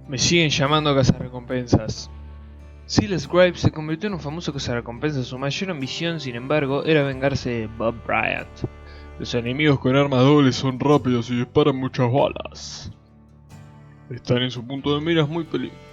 Me siguen llamando cazarrecompensas. Silas Graves se convirtió en un famoso cazarrecompensas. Su mayor ambición, sin embargo, era vengarse de Bob Bryant. Los enemigos con armas dobles son rápidos y disparan muchas balas. Estar en su punto de mira es muy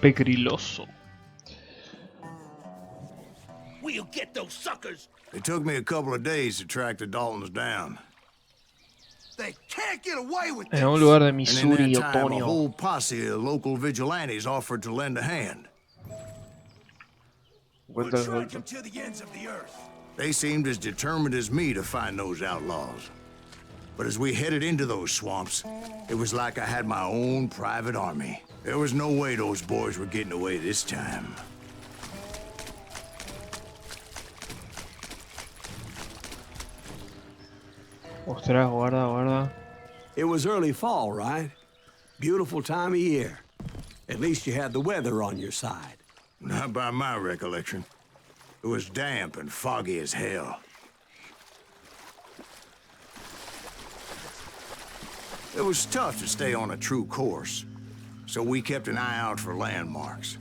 peligroso. We'll get those suckers. It took me a couple of days to track the Daltons down. They can't get away with En this. un lugar de And in Missouri, that time, a otoño. whole posse of local vigilantes offered to lend a hand. We'll track them to the ends of the earth. They seemed as determined as me to find those outlaws. But as we headed into those swamps, it was like I had my own private army. There was no way those boys were getting away this time. Ostras, guarda. It was early fall, right? Beautiful time of year. At least you had the weather on your side. Not by my recollection. It was damp and foggy as hell. It was tough to stay on a true course, so we kept an eye out for landmarks.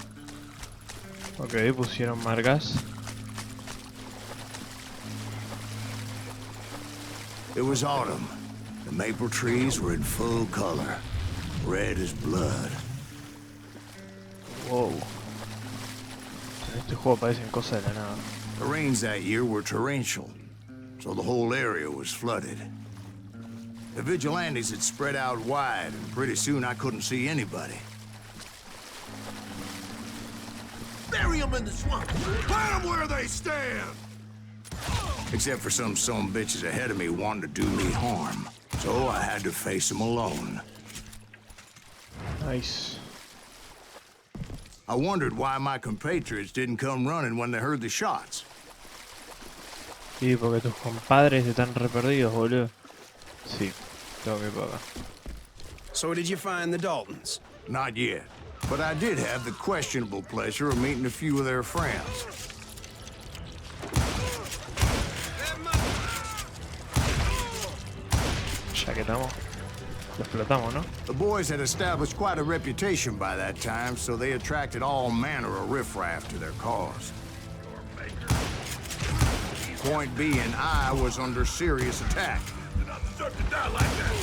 Ok, pusieron marcas. It was autumn. The maple trees were in full color, red as blood. Wow. En este juego aparecen cosas de la nada. The rains that year were torrential, so the whole area was flooded. The vigilantes had spread out wide, and pretty soon I couldn't see anybody. Bury them in the swamp. Plant them where they stand. Except for some bitches ahead of me wanting to do me harm. So I had to face them alone. Nice. I wondered why my compatriots didn't come running when they heard the shots. Sí, porque tus compadres están re perdidos, boludo. Sí, tengo que ir para acá. So did you find the Daltons? Not yet. But I did have the questionable pleasure of meeting a few of their friends. Ya que estamos, lo explotamos, ¿no? The boys had established quite a reputation by that time, so they attracted all manner of riffraff to their cause. Point being, I was under serious attack. You're not deserve to die like that.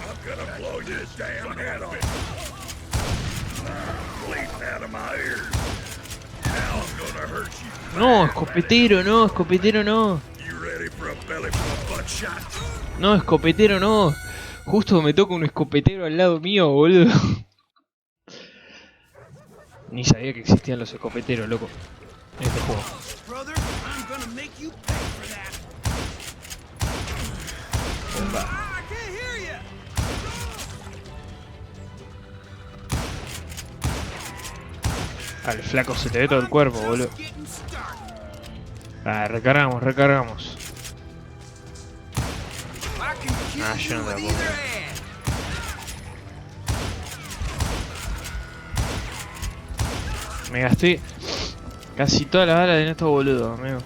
I'm gonna blow your damn head off. Bleeding out of my ears. Now I'm gonna hurt you. No, escopetero, no, escopetero, no. You ready for a belly full of buckshot? No, escopetero, no. Justo me toca un escopetero al lado mío, boludo. Ni sabía que existían los escopeteros, loco. En este juego. Brother, I'm gonna make you pay for that. Bomba. I can't hear you. Al flaco se le ve todo el cuerpo, boludo. Getting started. Ah, recargamos. I can kill Ah, yo you no te with la either puedo. hand. Me gasté casi todas las balas en estos boludos, amigo.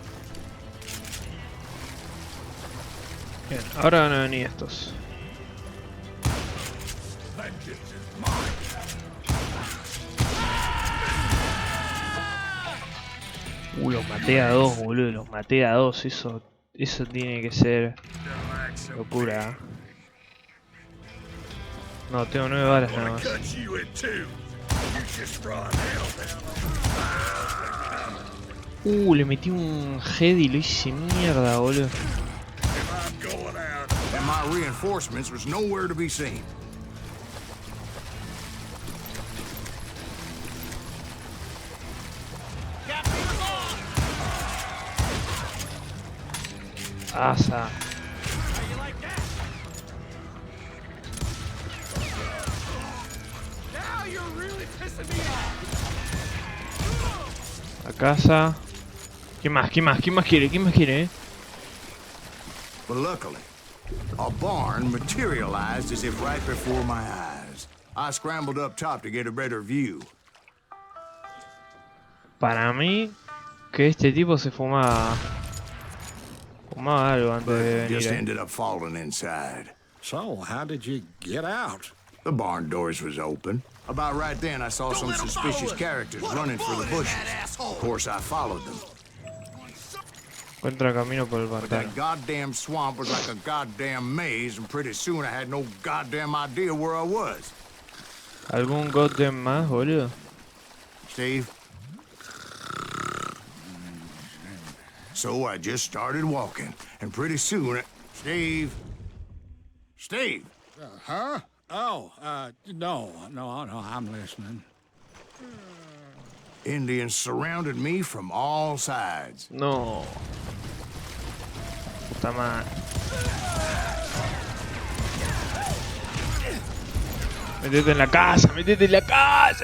Bien, ahora van a venir estos. Vengeance is mine. Los maté a dos, boludo, los maté a dos. Eso tiene que ser locura. No, tengo 9 balas nada Gonna más. cut you in two. You just run hell. Le metí un head y lo hice mierda, boludo. I'm going out. And my reinforcements was nowhere to be seen. Asa. Now you're really pissing me off. A casa. ¿Quién más quiere? But luckily, a barn materialized as if right before my eyes. I scrambled up top to get a better view. Para mí, que este tipo se fumaba algo antes de But just venir. ended up falling inside. So, how did you get out? The barn doors was open. About right then, I saw some suspicious characters running for the bushes. Of course, I followed them. Encuentra camino por el But pantano. that goddamn swamp was like a goddamn maze, and pretty soon I had no goddamn idea where I was. ¿Algún goddamn más, boludo? Steve? So I just started walking, and pretty soon, Steve? Steve? Huh? Oh, no, I'm listening. Indians surrounded me from all sides. No. Puta madre. Metete en la casa,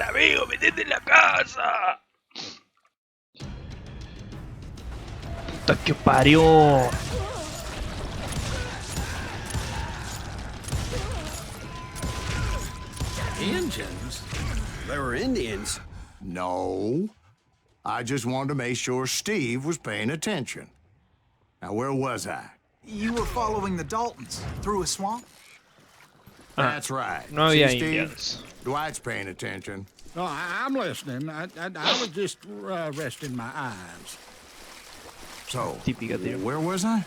amigo, metete en la casa. Puta que parió. Indians? They were Indians. No. I just wanted to make sure Steve was paying attention. Now, where was I? You were following the Daltons through a swamp? That's right. No había See, Steve? indians. Dwight's paying attention. No, I'm listening. I was just resting my eyes. So, Típica, tío. where was I?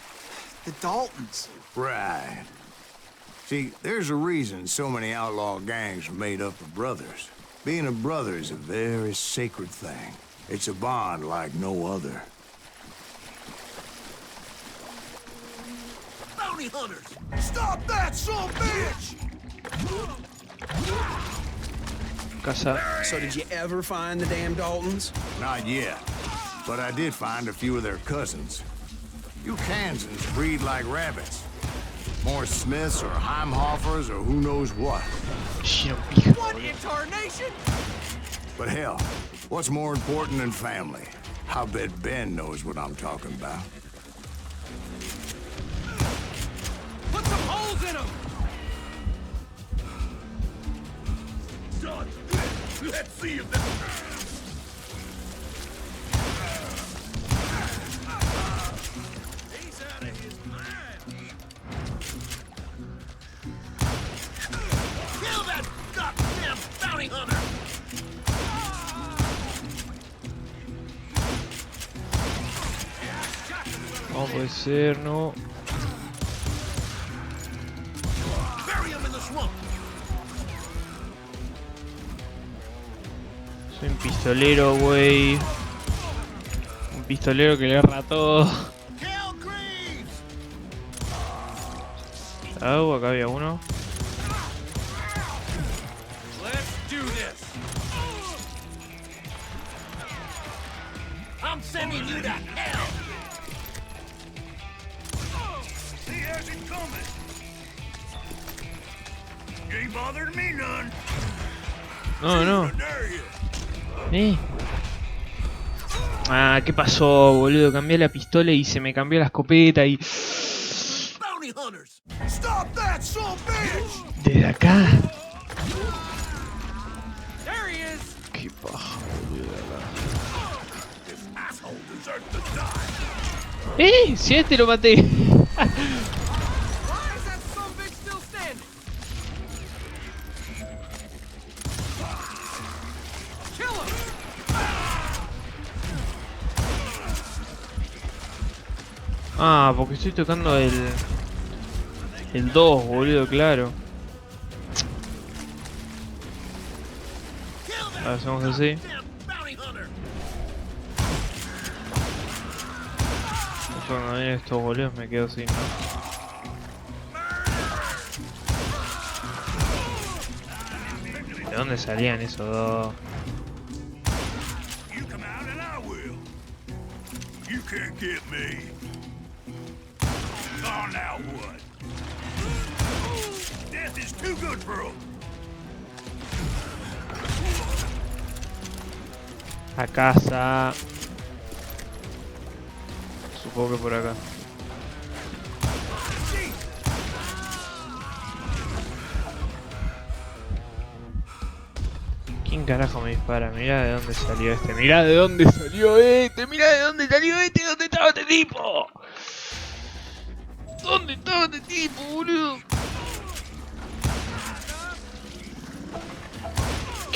The Daltons. Right. See, there's a reason so many outlaw gangs are made up of brothers. Being a brother is a very sacred thing. It's a bond like no other. Bounty hunters! Stop that, son of a bitch! Casa. So did you ever find the damn Daltons? Not yet. But I did find a few of their cousins. You Kansans breed like rabbits. More Smiths or Heimhoffers or who knows what. Chino pija. What in tarnation? But hell, what's more important than family? I bet Ben knows what I'm talking about. Put some holes in them! Done. Let's see if this... He's out of his mind. Kill that goddamn bounty hunter! No puede ser, no. Bury him in the swamp! Soy un pistolero, güey. Un pistolero que le erra todo. Kill Greaves! Ah, acá había uno. Let's do this! I'm sending you to hell! He has it coming. Ain't bothered me none. No, no. Dare you. Ah, ¿qué pasó, boludo? Cambié la pistola y se me cambió la escopeta y... Bounty hunters! Stop that, son of a bitch! Desde acá. There he is! Qué paja, boludo. This asshole deserves to die. Si a este lo maté. Why is that son of a bitch still standing? Kill him! Ah, porque estoy tocando el 2, boludo, claro. Kill that Ahora hacemos así. goddamn bounty hunter! Yo cuando vienen estos boludos me quedo sin, ¿no? ¿De dónde salían esos dos? You come out and I will. You can't get me. Oh, now what? Death is too good for him. A casa. Supongo que por acá. ¿Quién carajo me dispara? Mirá de dónde salió este. Mirá de dónde salió este. Mirá de dónde salió este. ¿Dónde estaba este tipo? ¿Dónde estaba este tipo, boludo?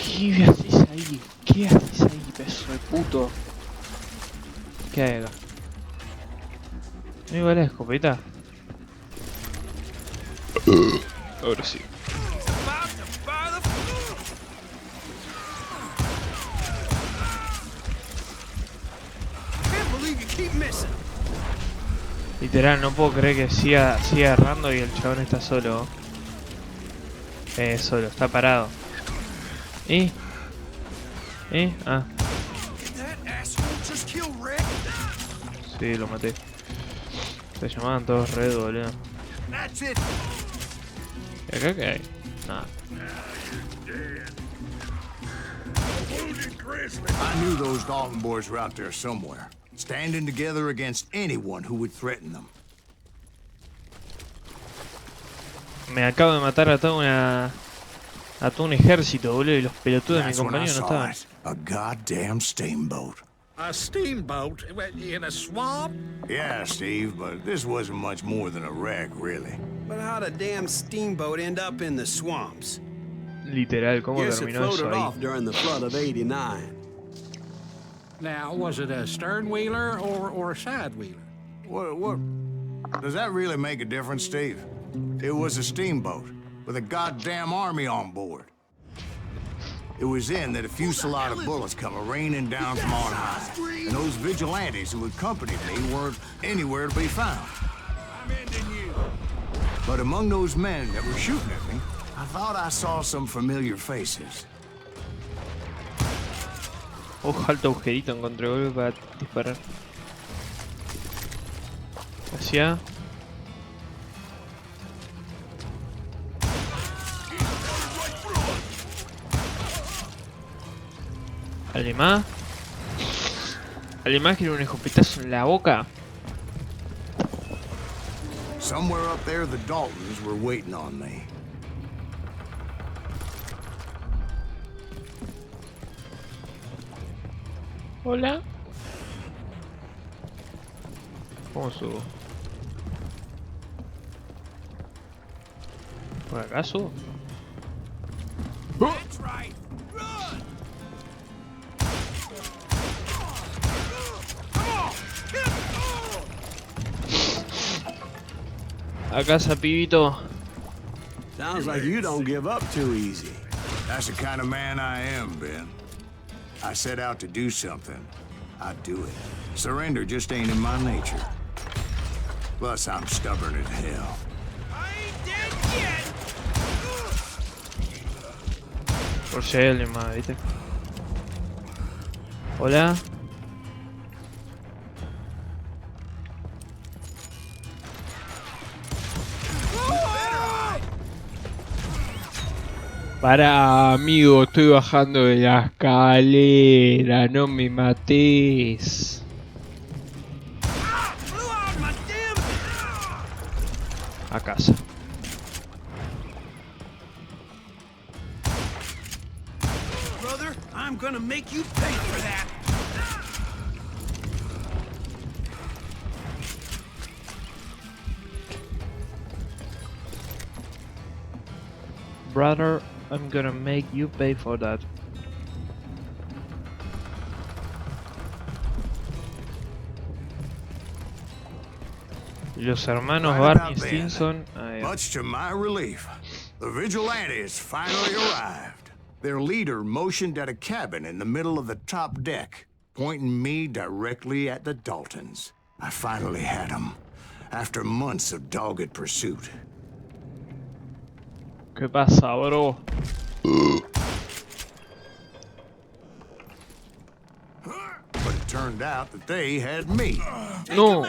¿Qué haces ahí? ¿Qué haces ahí, pedazo de puto? ¿Qué hay acá? ¿Me vale la escopeta? Ahora sí. Literal, no puedo creer que siga agarrando y el chabón está solo. Solo, está parado. Ah. Sí, lo maté. Se llamaban todos Red, boludo. ¿Y acá qué hay? Nada. I knew those Dalton boys were out there somewhere, standing together against anyone who would threaten them. Me acabo de matar a todo un ejército, boludo, y los pelotudos de mi That's when I compañero no saw estaban. it. A goddamn steamboat. A steamboat in a swamp? Yeah, Steve, but this wasn't much more than a wreck, really. But how'd a damn steamboat end up in the swamps? Literal, ¿cómo Guess it terminó eso floated ahí? off during the flood of '89. Now, was it a stern wheeler or a side wheeler? What? Does that really make a difference, Steve? It was a steamboat with a goddamn army on board. It was then that a fusillade of bullets come raining down from on high, and those vigilantes who accompanied me weren't anywhere to be found. I'm ending you. But among those men that were shooting at me, I thought I saw some familiar faces. Ojo, alto agujerito encontré, boludo, para disparar. Hacia. ¿Alguien más? ¿Alguien más quiere un escopetazo en la boca? Somewhere up there, the Daltons were waiting on me. Hola. ¿Cómo subo? ¿Por acá subo? That's right. Run! A casa, pibito. Sounds like you don't give up too easy. That's the kind of man I am, Ben. I set out to do something. I do it. Surrender just ain't in my nature. Plus, I'm stubborn as hell. I ain't dead yet! Por si hay alguien más, ¿viste? Hola. Para, amigo, estoy bajando de la escalera, no me mates. A casa. Brother, I'm gonna make you pay for that! Brother, I'm gonna make you pay for that. Los hermanos Right Barney about then, Stinson. Ahí va. Much to my relief, the vigilantes finally arrived. Their leader motioned at a cabin in the middle of the top deck, pointing me directly at the Daltons. I finally had them, after months of dogged pursuit. ¿Qué pasa, bro? But it turned out that they had me. No.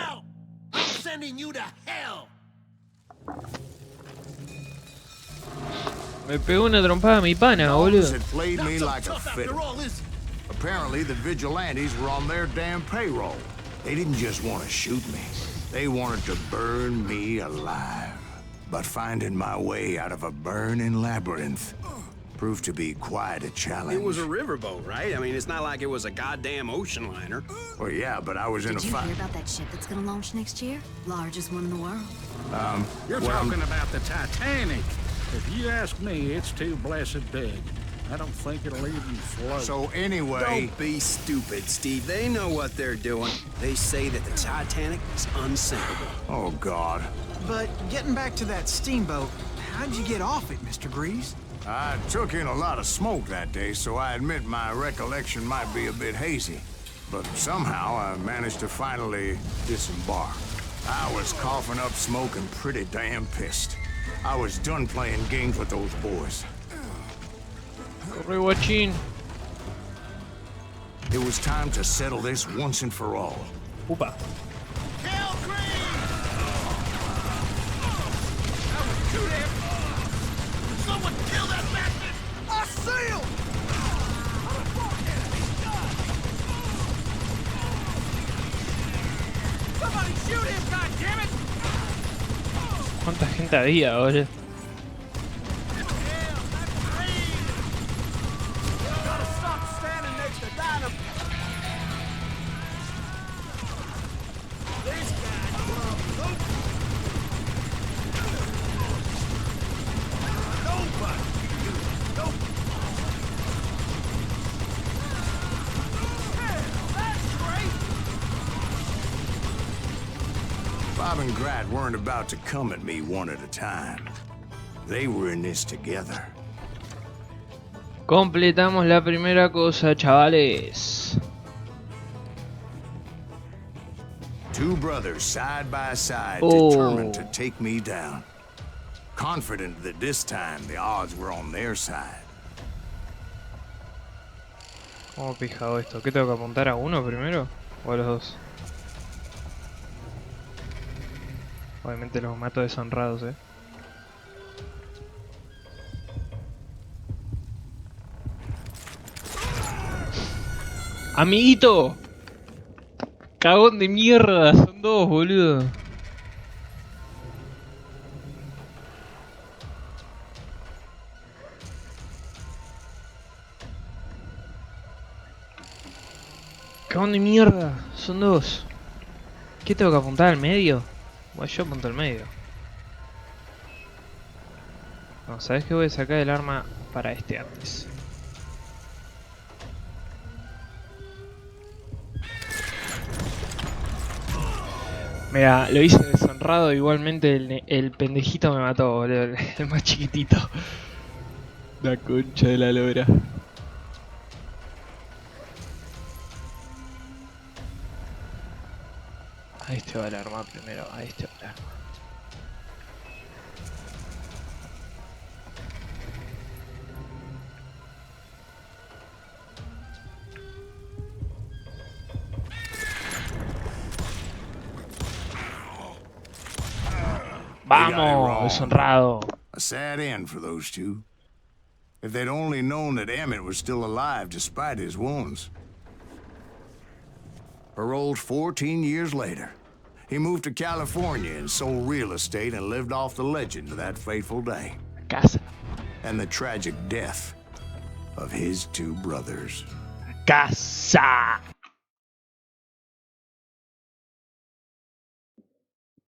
I'm sending you to hell! Me pegó una trompada a mi pana, Daltons boludo. had played me Not so like a tough after fiddle. all, is it? Apparently, the vigilantes were on their damn payroll. They didn't just want to shoot me. They wanted to burn me alive. But finding my way out of a burning labyrinth proved to be quite a challenge. It was a riverboat, right? I mean, it's not like it was a goddamn ocean liner. Well, yeah, but I was in a Did you fight. hear about that ship that's gonna launch next year? Largest one in the world. You're well, talking about the Titanic. If you ask me, it's too blessed big. I don't think it'll even float. So anyway, Don't be stupid, Steve. They know what they're doing. They say that the Titanic is unsinkable. oh God. But getting back to that steamboat, how'd you get off it, Mr. Greaves? I took in a lot of smoke that day, so I admit my recollection might be a bit hazy. But somehow I managed to finally disembark. I was coughing up smoke and pretty damn pissed. I was done playing games with those boys. Corre, guachín. It was time to settle this once and for all. Upa. Someone kill that bastard! I see him! Somebody shoot him, goddammit! ¿Cuánta gente había, boludo? Gotta stop standing next to dynamite. This guy, nobody. Nope. Hell, that's great. Bob and Grat weren't about to come at me one at a time. They were in this together. Completamos la primera cosa, chavales. Two brothers side by side, Oh. determined to take me down. Confident that this time the odds were on their side. ¿Cómo pijado esto? ¿Qué tengo que apuntar a uno primero? ¿O a los dos? Obviamente los mato deshonrados, ¡Amiguito! ¡Cagón de mierda! Son dos, boludo. ¡Cagón de mierda! Son dos. ¿Qué tengo que apuntar al medio? Bueno, yo apunto al medio. No, ¿sabes qué? Voy a sacar el arma para este antes. Mira, lo hice deshonrado, igualmente el pendejito me mató, boludo, el más chiquitito. La concha de la lora. A este va el arma primero, a este va el arma. ¡Vamos! Deshonrado. A sad end for those two. If they'd only known that Emmett was still alive despite his wounds. Paroled 14 years later. He moved to California and sold real estate and lived off the legend of that fateful day. Casa. And the tragic death of his two brothers. Casa.